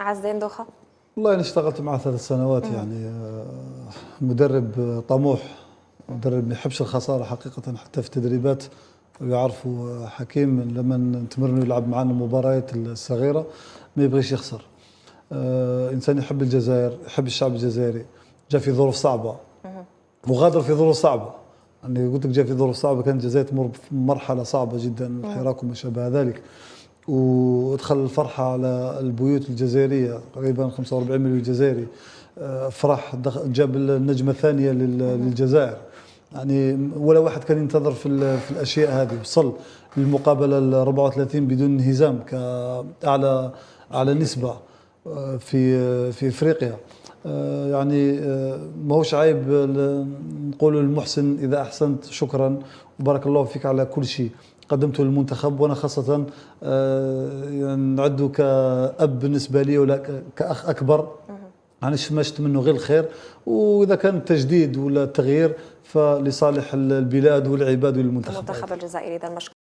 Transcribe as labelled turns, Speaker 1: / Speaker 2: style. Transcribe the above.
Speaker 1: عزام دوخة؟
Speaker 2: والله أنا اشتغلت معه 3 سنوات يعني مدرب طموح، مدرب ما يحبش الخسارة حقيقة حتى في التدريبات. ويعرفوا حكيم لما نتمرنوا يلعب معنا المباريات الصغيرة ما يبغيش يخسر. إنسان يحب الجزائر، يحب الشعب الجزائري، جاء في ظروف صعبة وغادر في ظروف صعبة. يعني قلت لك جاء في ظروف صعبة، كانت الجزائر تمر في مرحلة صعبة جدا، الحراك وما شابه ذلك، ودخل الفرحة على البيوت الجزائرية تقريبا 45 مليون جزائري. فرح جاب النجمة الثانية للجزائر. يعني ولا واحد كان ينتظر في الأشياء هذه. وصل للمقابلة ال 34 بدون انهزام كأعلى نسبة في افريقيا. يعني ماهوش عيب نقولوا للمحسن اذا احسنت شكرا وبارك الله فيك على كل شيء قدمته للمنتخب. وانا خاصه نعده كأب بالنسبه لي ولا كأخ اكبر. انا ما شفت منه غير الخير، واذا كان التجديد ولا التغيير فلصالح البلاد والعباد والمنتخب.
Speaker 1: المنتخب الجزائري ذا المشكور.